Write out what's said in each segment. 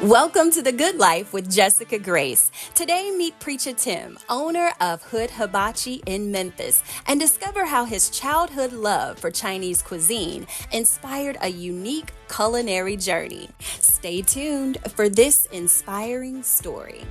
Welcome to The Good Life with Jessica Grace. Today, meet Preacha Tim, owner of Hood Hibachi in Memphis, and discover how his childhood love for Chinese cuisine inspired a unique culinary journey. Stay tuned for this inspiring story.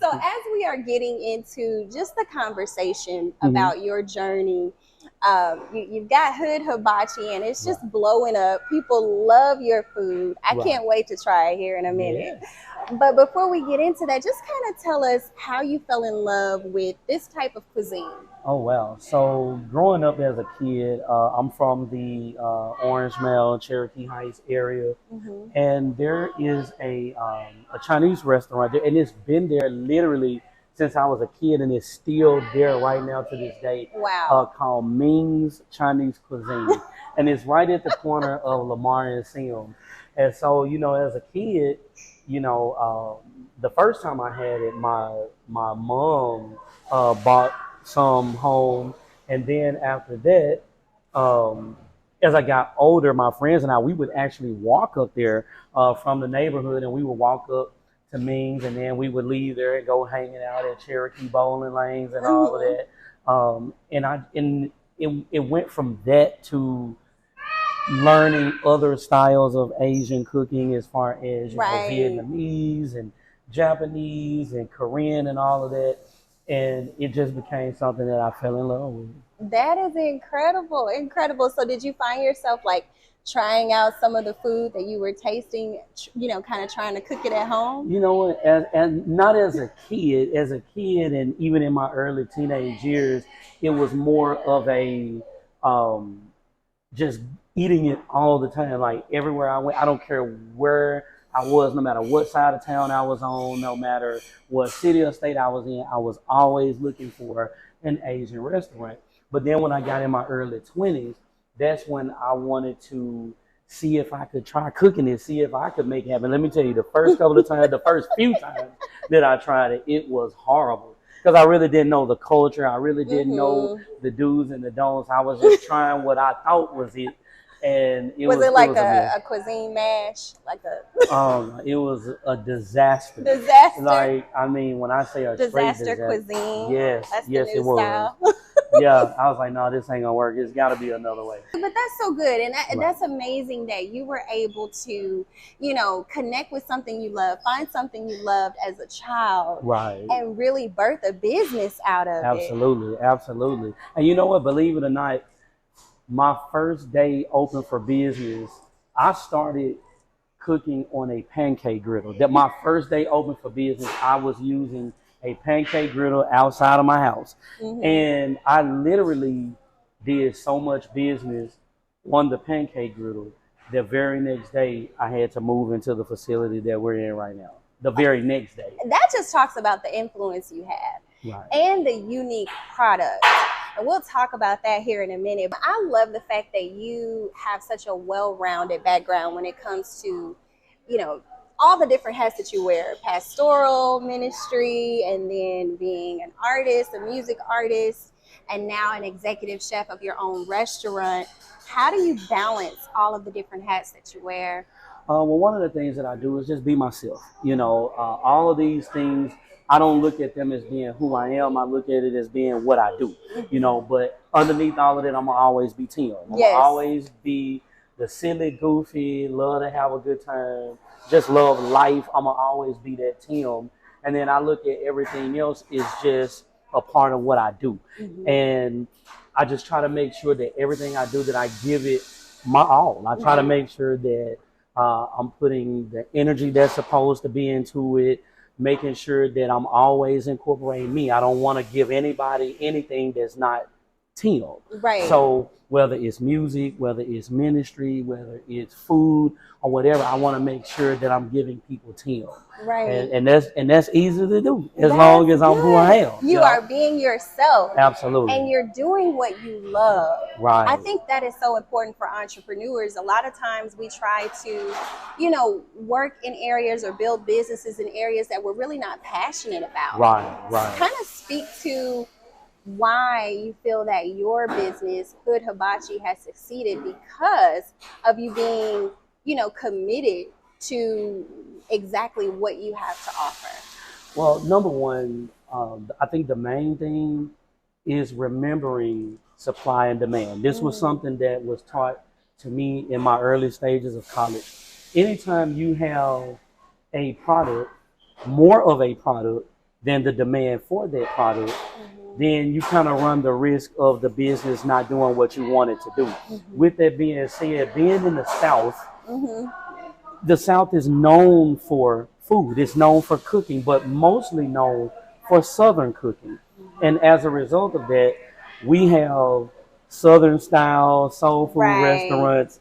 So as we are getting into just the conversation about your journey, you've got Hood Hibachi and it's just blowing up. People love your food. I can't wait to try it here in a minute. But before we get into that, just kind of tell us how you fell in love with this type of cuisine. Oh, wow. So growing up as a kid, I'm from the Orange Mill, Cherokee Heights area. And there is a Chinese restaurant there, and it's been there literally since I was a kid, and it's still there right now to this day. Wow. Called Ming's Chinese Cuisine. And it's right at the corner of Lamar and Sim. And so, as a kid, the first time I had it, my mom bought some home, and then after that, as I got older, my friends and I, we would actually walk up there from the neighborhood, and we would walk up to Ming's, and then we would leave there and go hanging out at Cherokee bowling lanes and all of that. And it went from that to learning other styles of Asian cooking, as far as Vietnamese and Japanese and Korean and all of that. And it just became something that I fell in love with. That is incredible. So did you find yourself trying out some of the food that you were tasting, kind of trying to cook it at home? You know what, and not as a kid, and even in my early teenage years, it was more of a just eating it all the time. Like everywhere I went, I don't care where I was, no matter what side of town I was on, no matter what city or state I was in, I was always looking for an Asian restaurant. But then when I got in my early 20s, that's when I wanted to see if I could try cooking it, see if I could make it happen. Let me tell you, the first couple of times, the first few times that I tried it, it was horrible. Because I really didn't know the culture. I really didn't know the do's and the don'ts. I was just trying what I thought was it. And it was like a cuisine mash? It was a disaster. When I say a disaster cuisine. Yes, that's yes, the new it was. Style. Yeah, I was like, no, this ain't gonna work. It's got to be another way. But that's so good, and that's amazing that you were able to, connect with something you love, find something you loved as a child, and really birth a business out of it. Absolutely. And you know what? Believe it or not, my first day open for business, I started cooking on a pancake griddle. That my first day open for business, I was using a pancake griddle outside of my house. And I literally did so much business on the pancake griddle. The very next day, I had to move into the facility that we're in right now. The very next day. That just talks about the influence you had and the unique product. And we'll talk about that here in a minute. But I love the fact that you have such a well-rounded background when it comes to, all the different hats that you wear, pastoral ministry, and then being an artist, a music artist, and now an executive chef of your own restaurant. How do you balance all of the different hats that you wear? Well, one of the things that I do is just be myself. All of these things, I don't look at them as being who I am. I look at it as being what I do, but underneath all of that, I'm going to always be Tim. I'm going to always be the silly, goofy, love to have a good time, just love life. I'm going to always be that Tim. And then I look at everything else is just a part of what I do. And I just try to make sure that everything I do, that I give it my all. I try to make sure that I'm putting the energy that's supposed to be into it, making sure that I'm always incorporating me. I don't want to give anybody anything that's not Tim. Right. So whether it's music, whether it's ministry, whether it's food or whatever, I want to make sure that I'm giving people Tim. Right. And that's easy to do as long as I'm who I am. You are being yourself. Absolutely. And you're doing what you love. Right. I think that is so important for entrepreneurs. A lot of times we try to, you know, work in areas or build businesses in areas that we're really not passionate about. Right. Kind of speak to why you feel that your business, Hood Hibachi, has succeeded because of you being, you know, committed to exactly what you have to offer. Well, number one, I think the main thing is remembering supply and demand. This was something that was taught to me in my early stages of college. Anytime you have a product, more of a product than the demand for that product, then you kind of run the risk of the business not doing what you want it to do. With that being said, being in the South, the South is known for food. It's known for cooking, but mostly known for Southern cooking. And as a result of that, we have Southern style soul food restaurants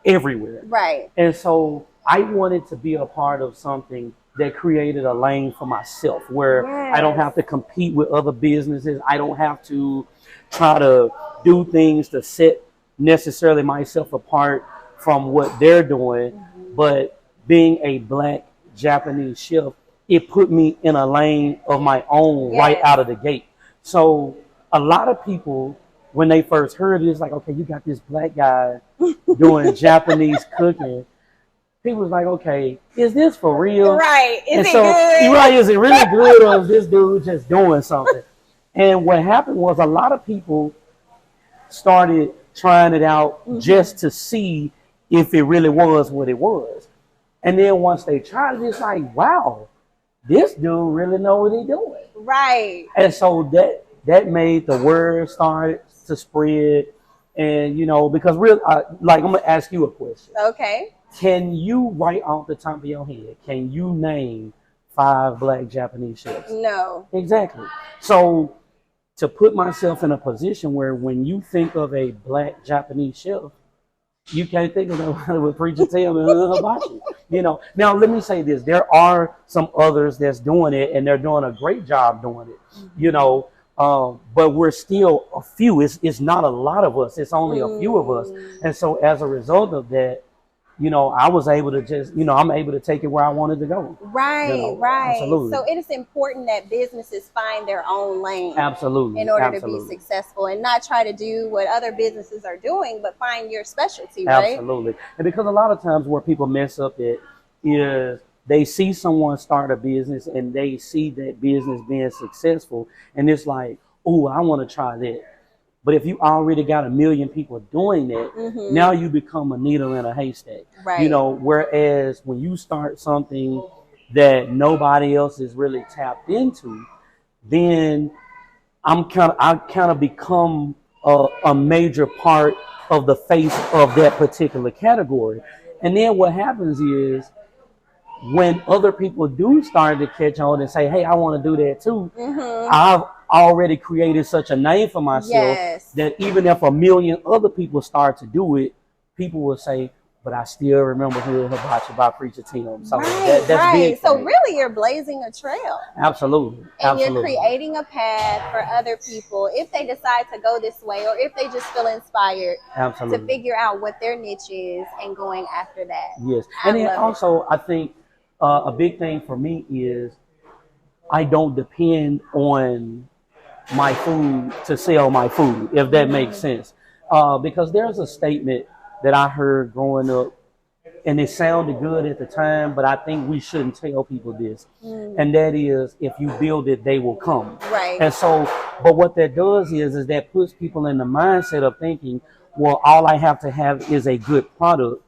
everywhere. Right. And so I wanted to be a part of something that created a lane for myself where I don't have to compete with other businesses. I don't have to try to do things to set necessarily myself apart from what they're doing. But being a Black Japanese chef, it put me in a lane of my own right out of the gate. So a lot of people, when they first heard it, it's like, okay, you got this Black guy doing Japanese cooking. People was like, okay, is this for real? Right. Is it good? Right. Is it really good, or is this dude just doing something? And what happened was a lot of people started trying it out just to see if it really was what it was. And then once they tried it, it's like, wow, this dude really know what he's doing. Right. And so that made the word start to spread. And, you know, because like, I'm going to ask you a question. Okay. Can you, right off the top of your head, can you name 5 Black Japanese chefs? No. Exactly. So to put myself in a position where when you think of a Black Japanese chef, you can't think of nobody with Preacha Tim and Hood Hibachi. You know. Now let me say this: there are some others that's doing it, and they're doing a great job doing it. You know, but we're still a few. It's not a lot of us. It's only a few of us, and so as a result of that, you know, I was able to just, you know, I'm able to take it where I wanted to go. Right, you know? right. Absolutely. So it is important that businesses find their own lane. Absolutely. In order to be successful and not try to do what other businesses are doing, but find your specialty, right? Absolutely. And because a lot of times where people mess up it is they see someone start a business and they see that business being successful and it's like, oh, I want to try that. But if you already got 1 million people doing that, now you become a needle in a haystack. Right. You know, whereas when you start something that nobody else is really tapped into, then I kind of become a major part of the face of that particular category. And then what happens is when other people do start to catch on and say, hey, I want to do that too, I've already created such a name for myself that even if 1 million other people start to do it, people will say, but I still remember Hood Hibachi by Preacha Tim. So that's big. So really you're blazing a trail. Absolutely. And you're creating a path for other people if they decide to go this way or if they just feel inspired to figure out what their niche is and going after that. Yes. And then also I think a big thing for me is I don't depend on my food to sell my food, if that makes sense. Because there's a statement that I heard growing up, and it sounded good at the time, but I think we shouldn't tell people this. And that is, if you build it, they will come. Right. And so, but what that does is that puts people in the mindset of thinking, well, all I have to have is a good product,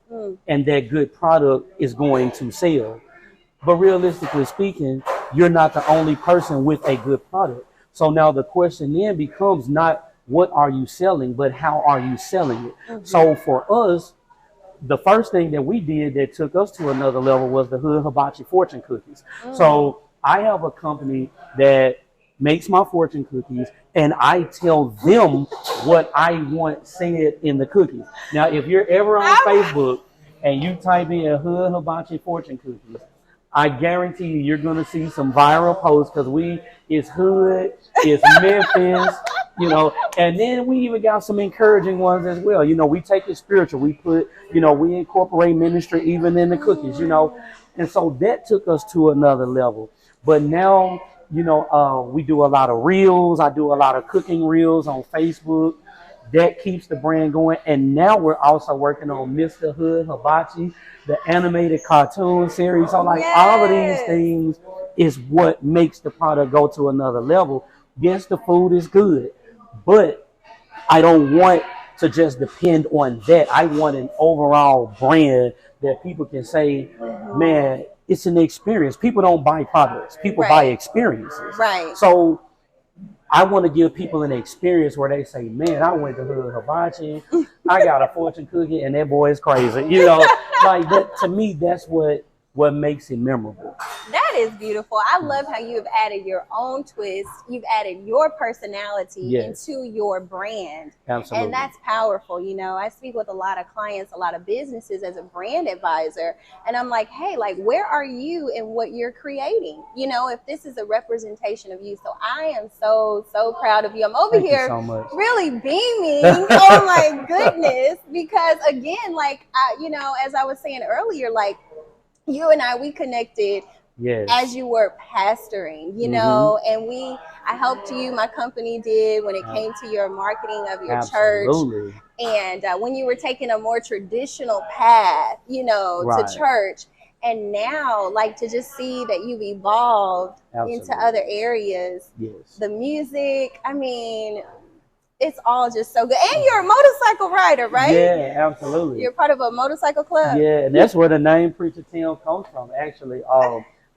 and that good product is going to sell. But realistically speaking, you're not the only person with a good product. So now the question then becomes not what are you selling, but how are you selling it? So for us, the first thing that we did that took us to another level was the Hood Hibachi fortune cookies. So I have a company that makes my fortune cookies, and I tell them what I want said in the cookies. Now, if you're ever on Facebook and you type in Hood Hibachi fortune cookies, I guarantee you're going to see some viral posts because it's Hood, it's Memphis, and then we even got some encouraging ones as well. We take it spiritual. We put, we incorporate ministry even in the cookies, and so that took us to another level. But now, we do a lot of reels. I do a lot of cooking reels on Facebook. That keeps the brand going. And now we're also working on Mr. Hood Hibachi, the animated cartoon series. So all of these things is what makes the product go to another level. Yes, the food is good, but I don't want to just depend on that. I want an overall brand that people can say, man, it's an experience. People don't buy products. People buy experiences. Right. So I want to give people an experience where they say, man, I went to Hood Hibachi. I got a fortune cookie and that boy is crazy. Like that, to me, that's what makes it memorable. That is beautiful. I love how you have added your own twist. You've added your personality into your brand. Absolutely. And that's powerful. I speak with a lot of clients, a lot of businesses as a brand advisor. And I'm like, hey, where are you in what you're creating? If this is a representation of you. So I am so, so proud of you. I'm over here really beaming. Oh my goodness. Because again, as I was saying earlier, you and we connected as you were pastoring, and I helped you, my company did, when it came to your marketing of your church. And when you were taking a more traditional path, to church. And now, to just see that you've evolved into other areas, the music, it's all just so good. And you're a motorcycle rider, right? Yeah, absolutely. You're part of a motorcycle club. Yeah, and that's where the name Preacha Tim comes from, actually.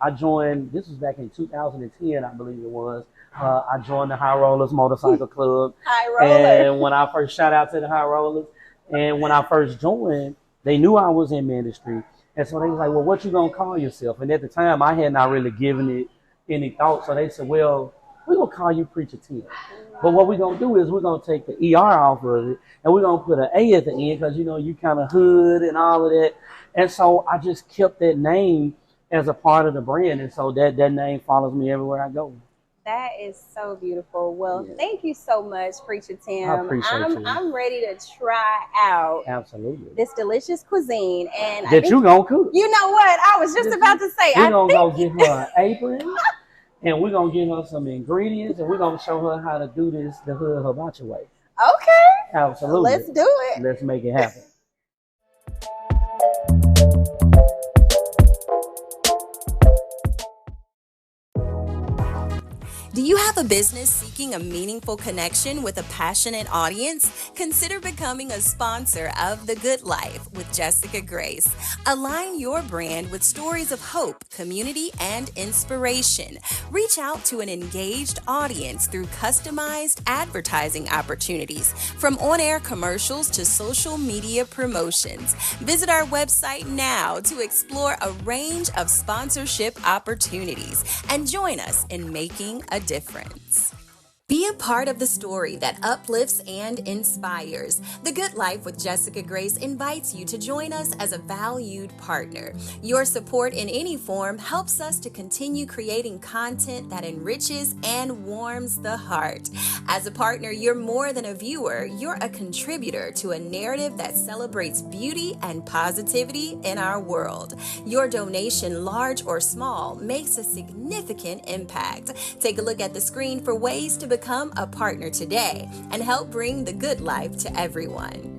I joined, this was back in 2010, I believe it was. I joined the High Rollers Motorcycle Club. High Rollers. And when I first, shout out to the High Rollers. And when I first joined, they knew I was in ministry. And so they was like, well, what you going to call yourself? And at the time, I had not really given it any thought. So they said, well, we're going to call you Preacha Tim. But what we're going to do is we're going to take the ER off of it, and we're going to put an A at the end because, you kind of hood and all of that. And so I just kept that name as a part of the brand. And so that name follows me everywhere I go. That is so beautiful. Well, thank you so much, Preacha Tim. I appreciate you. I'm ready to try out this delicious cuisine. And that you going to cook. You know what? I was just about to say. We're going to go get her an apron. And we're going to give her some ingredients, and we're going to show her how to do this the Hood Hibachi way. Okay. Absolutely. Let's do it. Let's make it happen. Do you have a business seeking a meaningful connection with a passionate audience? Consider becoming a sponsor of The Good Life with Jessica Grace. Align your brand with stories of hope, community, and inspiration. Reach out to an engaged audience through customized advertising opportunities, from on-air commercials to social media promotions. Visit our website now to explore a range of sponsorship opportunities and join us in making a difference. Be a part of the story that uplifts and inspires. The Good Life with Jessica Grace invites you to join us as a valued partner. Your support in any form helps us to continue creating content that enriches and warms the heart. As a partner, you're more than a viewer. You're a contributor to a narrative that celebrates beauty and positivity in our world. Your donation, large or small, makes a significant impact. Take a look at the screen for ways to become a partner today and help bring the good life to everyone.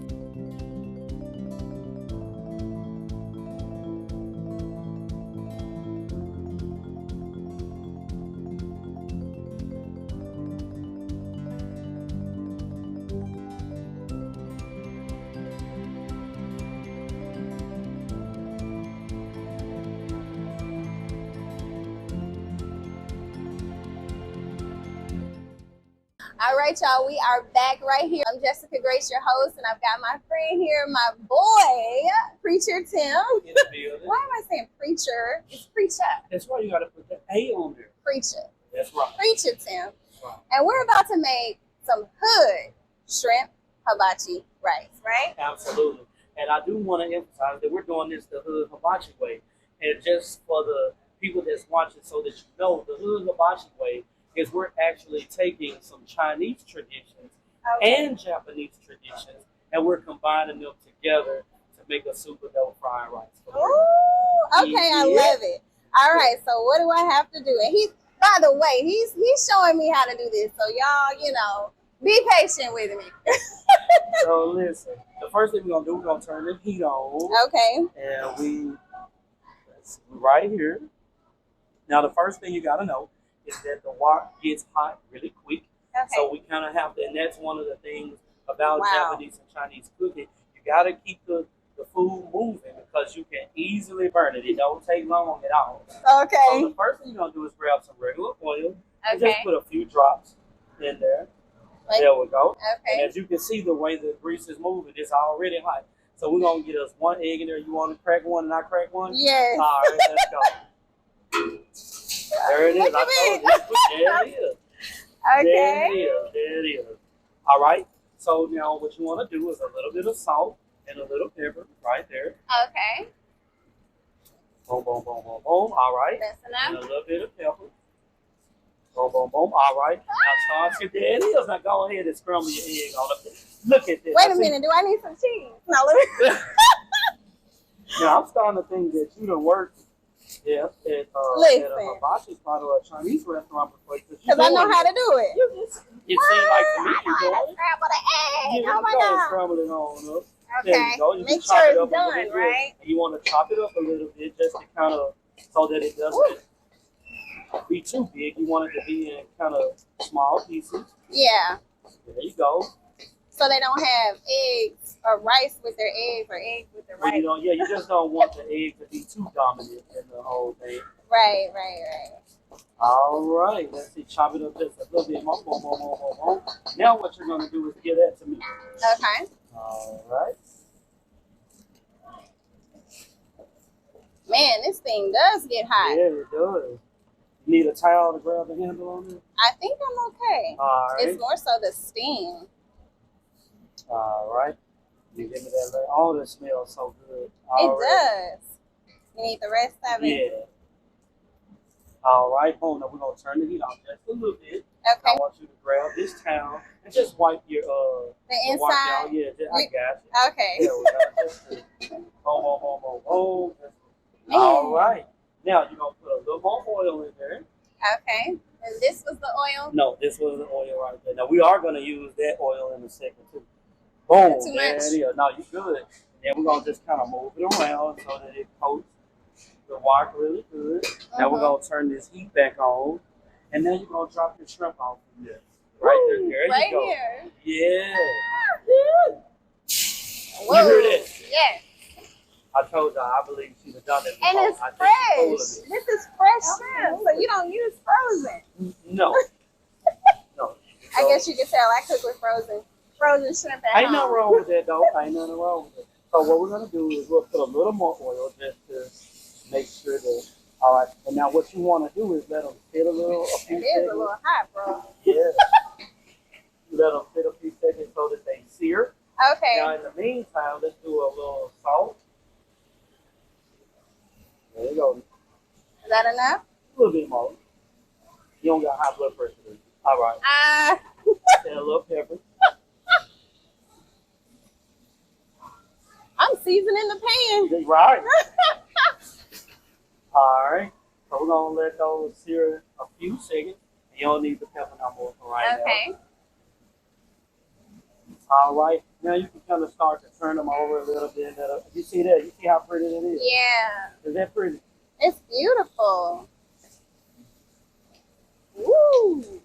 All right, y'all, we are back right here. I'm Jessica Grace, your host, and I've got my friend here, my boy, Preacha Tim. In the building. Why am I saying preacher? It's Preacha. That's why you got to put the A on there. Preacha. That's right. Preacha Tim. Right. And we're about to make some hood shrimp hibachi rice, right? Absolutely. And I do want to emphasize that we're doing this the hood hibachi way. And just for the people that's watching so that you know, the hood hibachi way is we're actually taking some Chinese traditions and Japanese traditions, and we're combining them together to make a super dope fried rice. Ooh, okay, I love it. All right, so what do I have to do? And by the way, he's showing me how to do this. So y'all, be patient with me. So listen, the first thing we're gonna do, we're gonna turn the heat on. Okay. And right here. Now the first thing you gotta know is that the wok gets hot really quick. Okay. So we kind of have to, and that's one of the things about Japanese and Chinese cooking. You gotta keep the food moving because you can easily burn it. It don't take long at all. Okay. So the first thing you're gonna do is grab some regular oil. And Okay. just put a few drops in there. There we go. Okay. And as you can see, the way the grease is moving, it's already hot. So we're gonna get us one egg in there. You want to crack one and I crack one? Yes. All right, let's go. There it is. I told you. There it is. Okay. There it is. There it is. All right. So now what you want to do is a little bit of salt and a little pepper right there. Okay. Boom, boom, boom, boom, boom. All right. That's enough. And a little bit of pepper. Boom, boom, boom. All right. Now, there it is. Now, go ahead and scramble your egg on it. Look at this. Wait a minute. Do I need some cheese? No, let me. Now, I'm starting to think that you done worked at a hibachi spot or a Chinese restaurant before. Because I know how to do it. It seems like to me I know how to scramble the egg. Yeah, Oh, my God. Scramble it on up. Okay. Make sure it's done, right? And you want to chop it up a little bit just to kind of, so that it doesn't be too big. You want it to be in kind of small pieces. Yeah. There you go. So they don't have eggs or rice with their eggs or eggs with their rice. Well, you just don't want the egg to be too dominant in the whole thing. Right. All right. Let's see. Chop it up just a little bit more. Boom, boom, boom, boom, boom. Now what you're going to do is give that to me. Okay. All right. Man, this thing does get hot. Yeah, it does. You need a towel to grab the handle on it? I think I'm okay. All right. It's more so the steam. All right. You give me that. Oh, that smells so good. It does. You need the rest of it? Yeah. All right, boom. Now we're going to turn the heat off just a little bit. Okay. I want you to grab this towel and just wipe your the inside. Yeah, I got you. Okay. Yeah, we got just boom. All right. Now you're gonna put a little more oil in there. Okay. And this was the oil? No, this was the oil right there. Now we are gonna use that oil in a second too. Boom. Too There much. it is. No, you good. And then we're gonna just kind of move it around so that it coats the wok really good. Now we're gonna turn this heat back on, and then you're gonna drop your shrimp off from there. Right there. There right you go. Here. Yeah. Whoa. You hear that? Yes. I told you, I believe she'd have done it before. And it's fresh. This is fresh shrimp, so you don't use frozen. No. No. I guess you can tell I cook with frozen shrimp at Ain't home. nothing wrong with that, though. Ain't nothing wrong with it. So what we're going to do is we'll put a little more oil just to make sure that, all right. And now what you want to do is let them sit a few seconds. It is a little hot, bro. Yeah. Let them sit a few seconds so that they sear. Okay. Now in the meantime, let's do a little salt. There you go. Is that enough? A little bit more. You don't got high blood pressure. All right. And a little pepper. I'm seasoning the pan. Right. All right. So we're going to let those sear a few seconds. You don't need the pepper no more for right now. Okay. All right. Now you can kind of start to turn them over a little bit. You see that? You see how pretty that is? Yeah. Is that pretty? It's beautiful. Woo.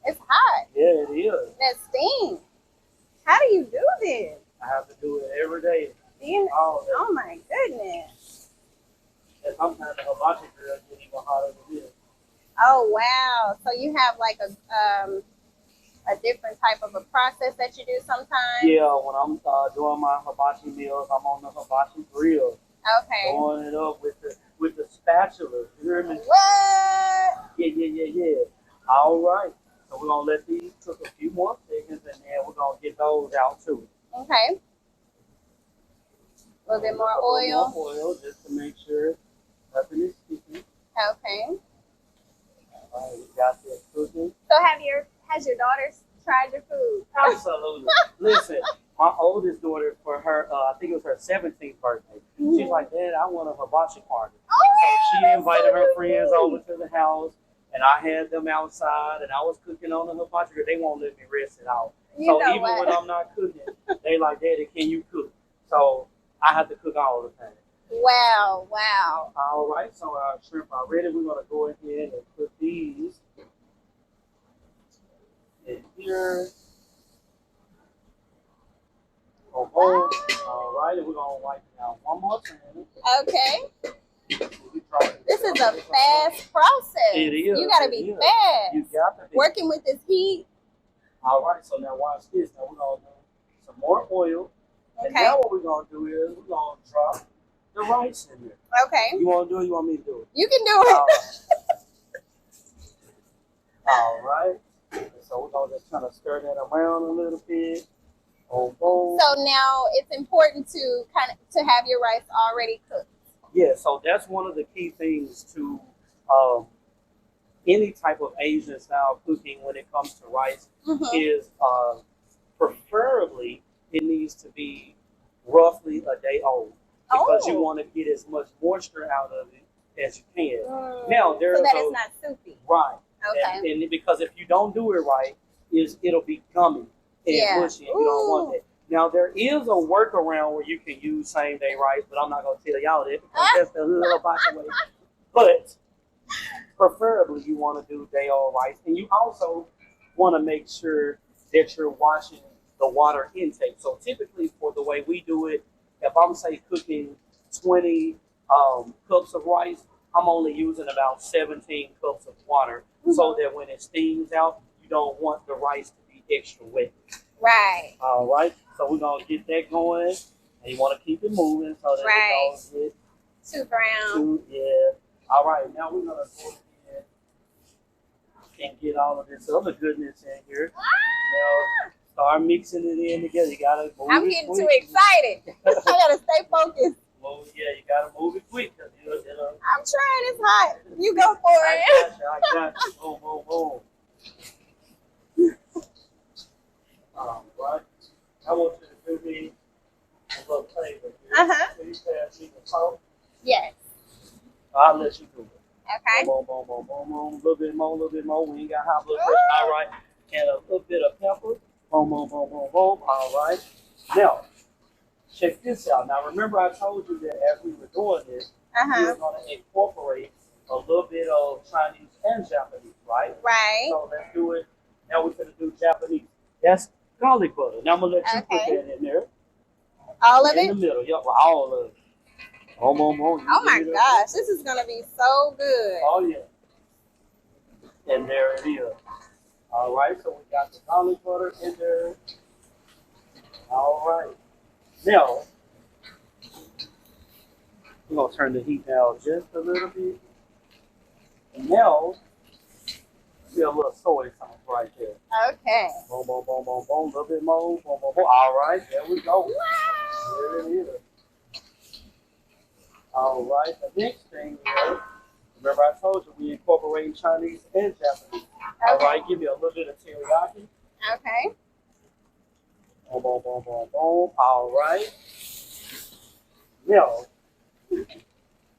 It's hot. Yeah, it is. That steam. How do you do this? I have to do it every day. Oh my goodness. And sometimes the hibachi grill get even hotter than this. Oh wow. So you have like a different type of a process that you do sometimes? Yeah, when I'm doing my hibachi meals, I'm on the hibachi grill. Okay. Throwing it up with the spatula. You hear me? What? Yeah. All right. So we're gonna let these cook a few more seconds, and then we're gonna get those out too. Okay. A little bit more oil. More oil, just to make sure nothing is sticking. Okay. All right, we got this cooking. So has your daughter tried your food? Absolutely. Listen, my oldest daughter, for her, I think it was her 17th birthday. She's like, Dad, I want a hibachi party. So she invited her friends over to the house, and I had them outside, and I was cooking on the hibachi because they won't let me rest it out. So even when I'm not cooking, they like, Daddy, can you cook? So I have to cook all the time. Wow. All right, so our shrimp are ready. We're going to go ahead and put these in here. Oh, all right, and we're going to wipe it out one more time. Okay. This is a fast process. It is. You got to be fast. You got to be. Working with this heat. All right, so now watch this. Now we're going to do some more oil. Okay. And now what we're going to do is we're going to drop the rice in there. Okay. You want to do it? You want me to do it? You can do it. All right. So we're going to just kind of stir that around a little bit. Boom. So now it's important to have your rice already cooked. Yeah, so that's one of the key things to any type of Asian style cooking when it comes to rice is preferably it needs to be roughly a day old because you want to get as much moisture out of it as you can. Now so that it's not soupy. Right. Okay. And because if you don't do it right, it'll be gummy and mushy, and you don't want that. Now there is a workaround where you can use same day rice, but I'm not going to tell y'all that because that's a little botchy way. But preferably you want to do day old rice, and you also want to make sure that you're washing the water intake. So typically for the way we do it, if I'm say cooking 20 cups of rice, I'm only using about 17 cups of water so that when it steams out, you don't want the rice to be extra wet. Right. All right. So we're going to get that going, and you want to keep it moving so that it don't get too brown. Yeah. All right. Now we're going to go ahead and get all of this other goodness in here. Now, start mixing it in together. You got to move I'm getting too excited. I got to stay focused. Well, yeah, you got to move it quick. I'm trying. It's hot. You go for it. I got you. Boom. All right. I want you to do me a little favor here. Please pass me the phone. Yes. I'll let you do it. Okay. Boom. A little bit more. We ain't got high blood pressure. All right. And a little bit of pepper. Boom. All right. Now, check this out. Now, remember I told you that as we were doing this, we were going to incorporate a little bit of Chinese and Japanese, right? Right. So let's do it. Now we're going to do Japanese. That's garlic butter. Now I'm going to let you put that in there. All of it? In the middle. Yep, all of it. Oh my gosh, this is going to be so good. Oh, yeah. And there it is. All right, so we got the garlic butter in there. All right. Now, we're going to turn the heat down just a little bit. And now, see a little soy sauce right there. Okay. Boom. A little bit more. Boom. All right, there we go. Wow. There it is. All right, the next thing is, remember I told you we incorporating Chinese and Japanese. All right, give me a little bit of teriyaki. Okay. Boom. All right. Now,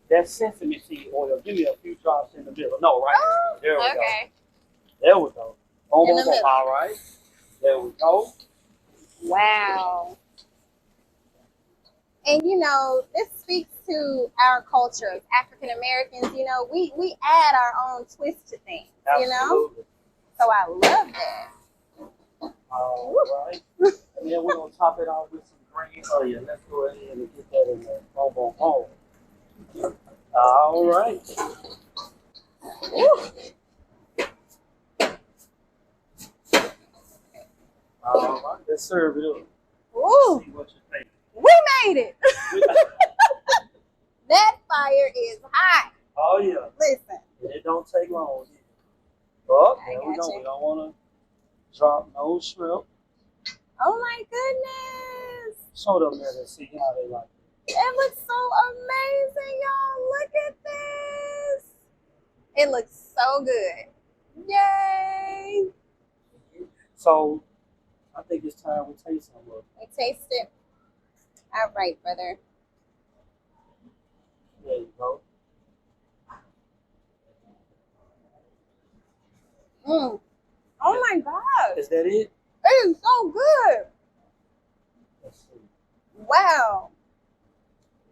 that sesame seed oil, give me a few drops in the middle. No, right there. There we go. There we go. Boom. All right. There we go. Wow. And you know, this speaks to our culture as African Americans. You know, we add our own twist to things. Absolutely. You know, so I love that. All right. And then we're gonna top it off with some green onion. Let's go ahead and get that in there. Boom. All right. All right. Let's serve it up. Ooh. See what you think. We made it. That fire is hot. Oh yeah. Listen. And it don't take long. Oh, I there we got go. you. We don't want to drop no shrimp. Oh my goodness. Show them there to see how they like it. It looks so amazing, y'all. Look at this. It looks so good. Yay. So I think it's time we taste some of it. We taste it. All right, brother. There you go. Oh my God. Is that it? It is so good. Let's see. Wow.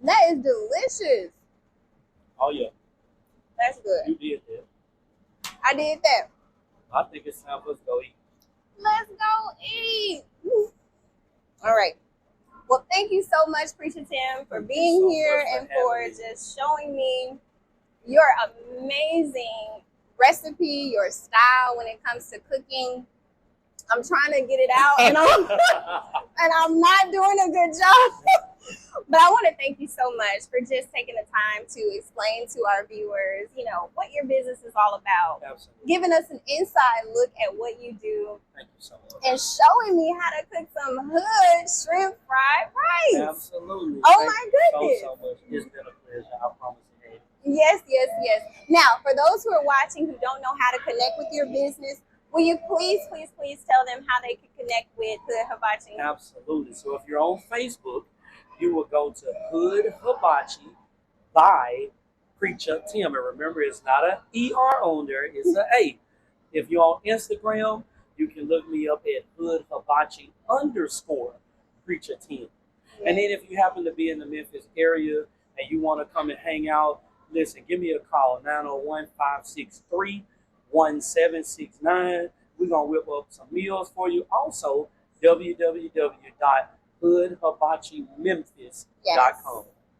That is delicious. Oh yeah, That's good. you did that. I did that. I think it's time for us to go eat. Let's go eat. All right. Well, thank you so much, Preacha Tim, for being so here much for and for having me. just showing me your amazing recipe, your style when it comes to cooking. I'm trying to get it out, and I'm not doing a good job. But I want to thank you so much for just taking the time to explain to our viewers, you know, what your business is all about. Absolutely. Giving us an inside look at what you do. Thank you so much. And showing me how to cook some hood shrimp fried rice. Absolutely. Oh Thank my you goodness. so much. It's been a pleasure. I promise you, Eddie. Yes, yes, yes. Now, for those who are watching who don't know how to connect with your business, will you please tell them how they can connect with the hibachi? Absolutely. So if you're on Facebook, you will go to Hood Hibachi by Preacha Tim. And remember, it's not an ER on there, it's an A. If you're on Instagram, you can look me up at Hood Hibachi _ Preacha Tim. And then if you happen to be in the Memphis area and you want to come and hang out, listen, give me a call, 901-563-1769. We're going to whip up some meals for you. Also, www.hoodhibachimemphis.com. Yes.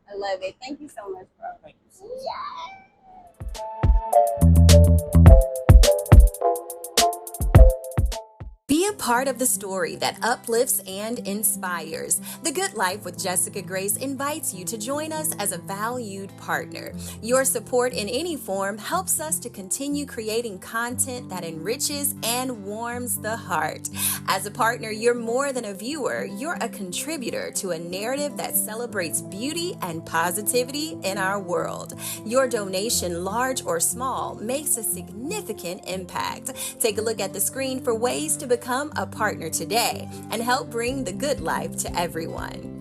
I love it. Thank you so much, bro. Thank you so much. Be a part of the story that uplifts and inspires. The Good Life with Jessica Grace invites you to join us as a valued partner. Your support in any form helps us to continue creating content that enriches and warms the heart. As a partner, you're more than a viewer, you're a contributor to a narrative that celebrates beauty and positivity in our world. Your donation, large or small, makes a significant impact. Take a look at the screen for ways to become a partner today and help bring the good life to everyone.